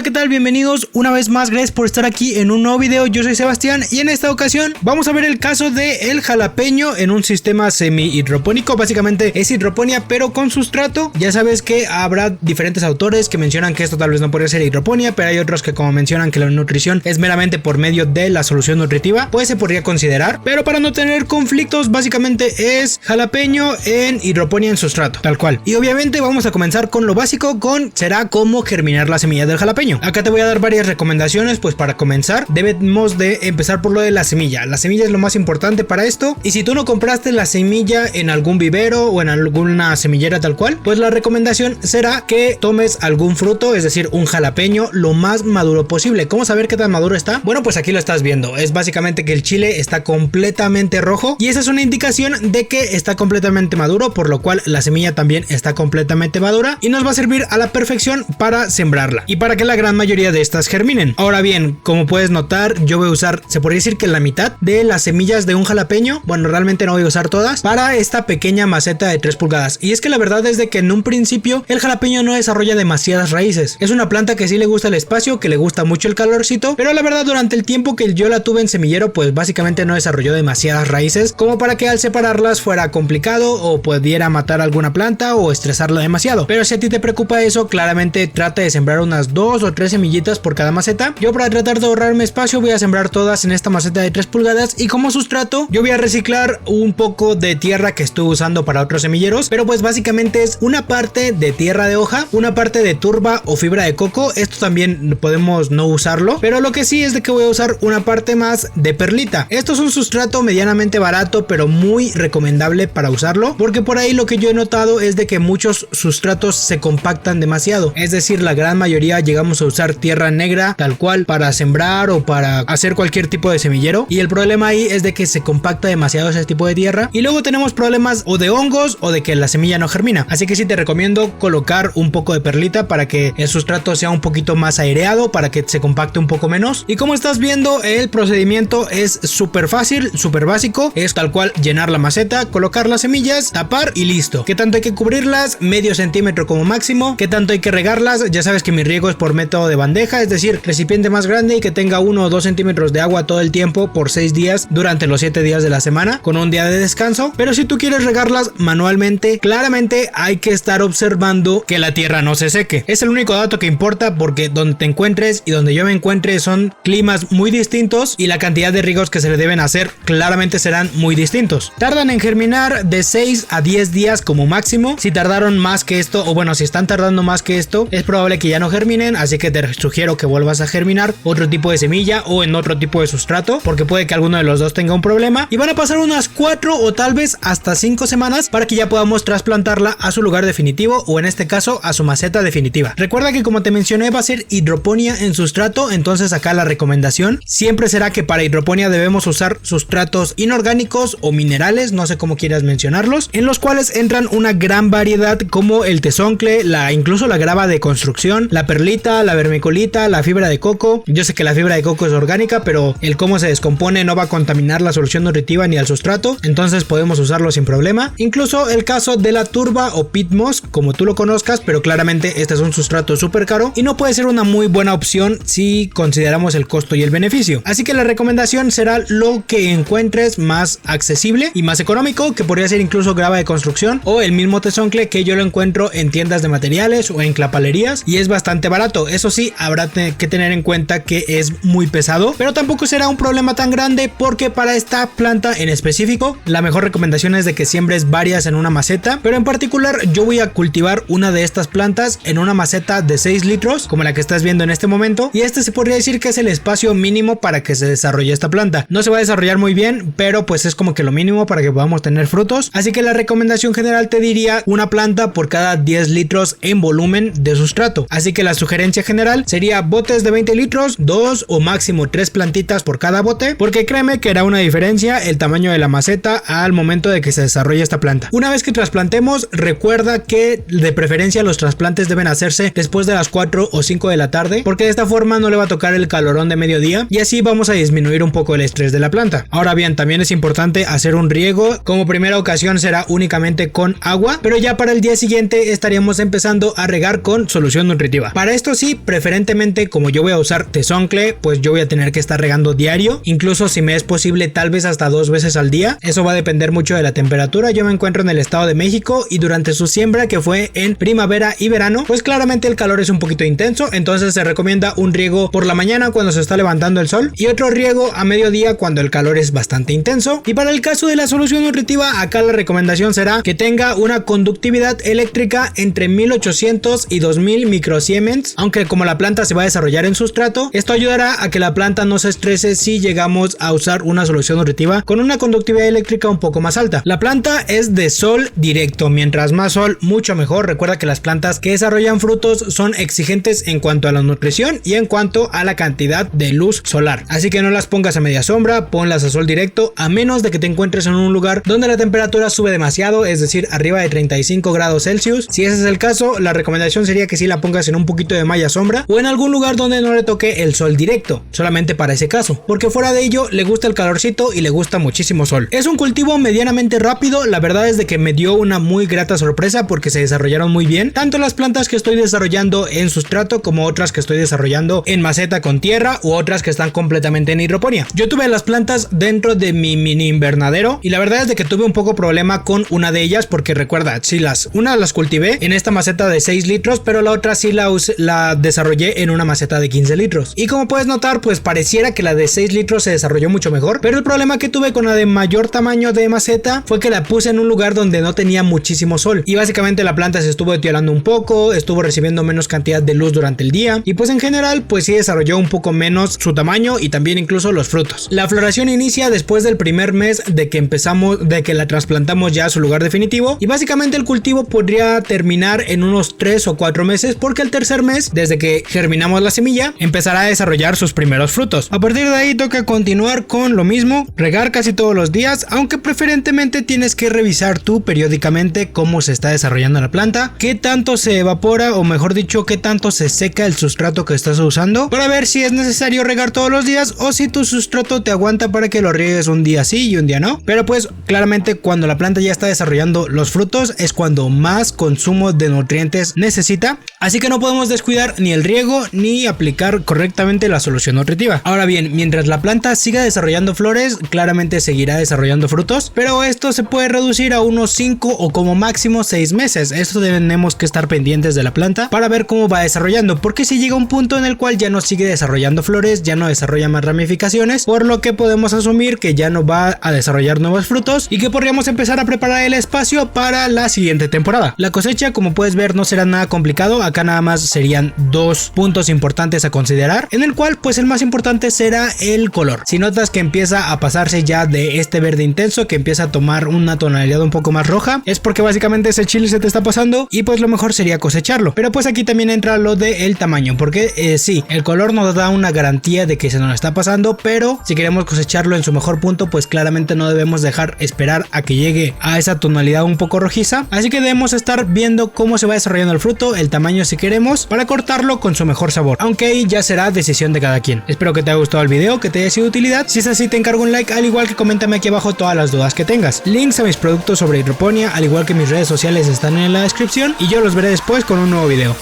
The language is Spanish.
Hola, ¿qué tal? Bienvenidos una vez más, gracias por estar aquí en un nuevo video. Yo soy Sebastián y en esta ocasión vamos a ver el caso de el jalapeño en un sistema semi-hidropónico. Básicamente es hidroponía pero con sustrato. Ya sabes que habrá diferentes autores que mencionan que esto tal vez no podría ser hidroponía, pero hay otros que como mencionan que la nutrición es meramente por medio de la solución nutritiva, pues se podría considerar. Pero para no tener conflictos, básicamente es jalapeño en hidroponía en sustrato, tal cual. Y obviamente vamos a comenzar con lo básico, será cómo germinar la semilla del jalapeño. Acá te voy a dar varias recomendaciones. Pues para comenzar debemos de empezar por lo de la semilla. La semilla es lo más importante para esto, y si tú no compraste la semilla en algún vivero o en alguna semillera tal cual, pues la recomendación será que tomes algún fruto, es decir un jalapeño lo más maduro posible. ¿Cómo saber qué tan maduro está? Bueno, pues aquí lo estás viendo, es básicamente que el chile está completamente rojo y esa es una indicación de que está completamente maduro, por lo cual la semilla también está completamente madura y nos va a servir a la perfección para sembrarla y para que la gran mayoría de estas germinen. Ahora bien, como puedes notar, yo voy a usar, se podría decir que la mitad de las semillas de un jalapeño, bueno, realmente no voy a usar todas, para esta pequeña maceta de 3 pulgadas. Y es que la verdad es de que en un principio el jalapeño no desarrolla demasiadas raíces. Es una planta que sí le gusta el espacio, que le gusta mucho el calorcito, pero la verdad durante el tiempo que yo la tuve en semillero, pues básicamente no desarrolló demasiadas raíces como para que al separarlas fuera complicado o pudiera matar alguna planta o estresarla demasiado. Pero si a ti te preocupa eso, claramente trata de sembrar unas 2 o 3 semillitas por cada maceta. Yo, para tratar de ahorrarme espacio, voy a sembrar todas en esta maceta de 3 pulgadas y como sustrato yo voy a reciclar un poco de tierra que estuve usando para otros semilleros, pero pues básicamente es una parte de tierra de hoja, una parte de turba o fibra de coco. Esto también podemos no usarlo, pero lo que sí es de que voy a usar una parte más de perlita. Esto es un sustrato medianamente barato pero muy recomendable para usarlo, porque por ahí lo que yo he notado es de que muchos sustratos se compactan demasiado, es decir, la gran mayoría llegamos a usar tierra negra tal cual para sembrar o para hacer cualquier tipo de semillero, y el problema ahí es de que se compacta demasiado ese tipo de tierra y luego tenemos problemas o de hongos o de que la semilla no germina. Así que sí te recomiendo colocar un poco de perlita para que el sustrato sea un poquito más aireado, para que se compacte un poco menos. Y como estás viendo, el procedimiento es súper fácil, súper básico, es tal cual llenar la maceta, colocar las semillas, tapar y listo. ¿Qué tanto hay que cubrirlas? Medio centímetro como máximo. ¿Qué tanto hay que regarlas? Ya sabes que mi riego es por método de bandeja, es decir, recipiente más grande y que tenga 1 o 2 centímetros de agua todo el tiempo por 6 días durante los 7 días de la semana, con un día de descanso. Pero si tú quieres regarlas manualmente, claramente hay que estar observando que la tierra no se seque. Es el único dato que importa, porque donde te encuentres y donde yo me encuentre son climas muy distintos y la cantidad de riegos que se le deben hacer claramente serán muy distintos. Tardan en germinar de 6 a 10 días como máximo. Si tardaron más que esto, o bueno, si están tardando más que esto, es probable que ya no germinen, así que te sugiero que vuelvas a germinar otro tipo de semilla o en otro tipo de sustrato, porque puede que alguno de los dos tenga un problema, y van a pasar unas 4 o tal vez hasta 5 semanas para que ya podamos trasplantarla a su lugar definitivo, o en este caso a su maceta definitiva. Recuerda que como te mencioné va a ser hidroponía en sustrato, entonces acá la recomendación siempre será que para hidroponía debemos usar sustratos inorgánicos o minerales, no sé cómo quieras mencionarlos, en los cuales entran una gran variedad como el tezoncle, incluso la grava de construcción, la perlita, la vermiculita, la fibra de coco. Yo sé que la fibra de coco es orgánica, pero el cómo se descompone no va a contaminar la solución nutritiva ni al sustrato, entonces podemos usarlo sin problema. Incluso el caso de la turba o peat moss, como tú lo conozcas, pero claramente este es un sustrato súper caro y no puede ser una muy buena opción si consideramos el costo y el beneficio. Así que la recomendación será lo que encuentres más accesible y más económico, que podría ser incluso grava de construcción o el mismo tezoncle, que yo lo encuentro en tiendas de materiales o en clapalerías y es bastante barato. Eso sí, habrá que tener en cuenta que es muy pesado, pero tampoco será un problema tan grande, porque para esta planta en específico la mejor recomendación es de que siembres varias en una maceta, pero en particular yo voy a cultivar una de estas plantas en una maceta de 6 litros como la que estás viendo en este momento, y este se podría decir que es el espacio mínimo para que se desarrolle esta planta. No se va a desarrollar muy bien, pero pues es como que lo mínimo para que podamos tener frutos, así que la recomendación general te diría una planta por cada 10 litros en volumen de sustrato. Así que la sugerencia general sería botes de 20 litros, 2 o máximo 3 plantitas por cada bote, porque créeme que hará una diferencia el tamaño de la maceta al momento de que se desarrolle esta planta. Una vez que trasplantemos, recuerda que de preferencia los trasplantes deben hacerse después de las 4 o 5 de la tarde, porque de esta forma no le va a tocar el calorón de mediodía y así vamos a disminuir un poco el estrés de la planta. Ahora bien, también es importante hacer un riego. Como primera ocasión será únicamente con agua, pero ya para el día siguiente estaríamos empezando a regar con solución nutritiva. Para esto sí y preferentemente como yo voy a usar tezoncle, pues yo voy a tener que estar regando diario, incluso si me es posible tal vez hasta 2 veces al día. Eso va a depender mucho de la temperatura. Yo me encuentro en el Estado de México y durante su siembra, que fue en primavera y verano, pues claramente el calor es un poquito intenso, entonces se recomienda un riego por la mañana cuando se está levantando el sol y otro riego a mediodía cuando el calor es bastante intenso. Y para el caso de la solución nutritiva, acá la recomendación será que tenga una conductividad eléctrica entre 1800 y 2000 microsiemens, aunque como la planta se va a desarrollar en sustrato, esto ayudará a que la planta no se estrese si llegamos a usar una solución nutritiva con una conductividad eléctrica un poco más alta. La planta es de sol directo, mientras más sol mucho mejor. Recuerda que las plantas que desarrollan frutos son exigentes en cuanto a la nutrición y en cuanto a la cantidad de luz solar, así que no las pongas a media sombra, ponlas a sol directo, a menos de que te encuentres en un lugar donde la temperatura sube demasiado, es decir, arriba de 35 grados Celsius. Si ese es el caso, la recomendación sería que sí la pongas en un poquito de malla sombra o en algún lugar donde no le toque el sol directo, solamente para ese caso, porque fuera de ello le gusta el calorcito y le gusta muchísimo sol. Es un cultivo medianamente rápido, la verdad es de que me dio una muy grata sorpresa porque se desarrollaron muy bien, tanto las plantas que estoy desarrollando en sustrato como otras que estoy desarrollando en maceta con tierra u otras que están completamente en hidroponía. Yo tuve las plantas dentro de mi mini invernadero y la verdad es de que tuve un poco problema con una de ellas porque recuerda, sí, una las cultivé en esta maceta de 6 litros, pero la otra sí la desarrollé en una maceta de 15 litros. Y como puedes notar, pues pareciera que la de 6 litros se desarrolló mucho mejor, pero el problema que tuve con la de mayor tamaño de maceta fue que la puse en un lugar donde no tenía muchísimo sol y básicamente la planta se estuvo etiolando un poco, estuvo recibiendo menos cantidad de luz durante el día y pues en general pues sí desarrolló un poco menos su tamaño y también incluso los frutos. La floración inicia después del primer mes de que la trasplantamos ya a su lugar definitivo y básicamente el cultivo podría terminar en unos 3 o 4 meses porque el tercer mes, desde que germinamos la semilla, empezará a desarrollar sus primeros frutos. A partir de ahí toca continuar con lo mismo, regar casi todos los días, aunque preferentemente tienes que revisar tú periódicamente cómo se está desarrollando la planta, qué tanto se evapora o mejor dicho qué tanto se seca el sustrato que estás usando para ver si es necesario regar todos los días o si tu sustrato te aguanta para que lo riegues un día sí y un día no. Pero pues claramente cuando la planta ya está desarrollando los frutos es cuando más consumo de nutrientes necesita, así que no podemos descuidar ni el riego ni aplicar correctamente la solución nutritiva. Ahora bien, mientras la planta siga desarrollando flores, claramente seguirá desarrollando frutos, pero esto se puede reducir a unos 5 o como máximo 6 meses. Esto tenemos que estar pendientes de la planta para ver cómo va desarrollando, porque si llega un punto en el cual ya no sigue desarrollando flores, ya no desarrolla más ramificaciones, por lo que podemos asumir que ya no va a desarrollar nuevos frutos y que podríamos empezar a preparar el espacio para la siguiente temporada. La cosecha, como puedes ver, no será nada complicado. Acá nada más serían 2 puntos importantes a considerar, en el cual pues el más importante será el color. Si notas que empieza a pasarse ya de este verde intenso, que empieza a tomar una tonalidad un poco más roja, es porque básicamente ese chile se te está pasando y pues lo mejor sería cosecharlo. Pero pues aquí también entra lo del tamaño, porque sí, el color nos da una garantía de que se nos está pasando, pero si queremos cosecharlo en su mejor punto, pues claramente no debemos dejar esperar a que llegue a esa tonalidad un poco rojiza, así que debemos estar viendo cómo se va desarrollando el fruto, el tamaño si queremos, para cortarlo con su mejor sabor, aunque ahí ya será decisión de cada quien. Espero que te haya gustado el video, que te haya sido de utilidad. Si es así, te encargo un like, al igual que coméntame aquí abajo todas las dudas que tengas. Links a mis productos sobre hidroponía, al igual que mis redes sociales, están en la descripción y yo los veré después con un nuevo video.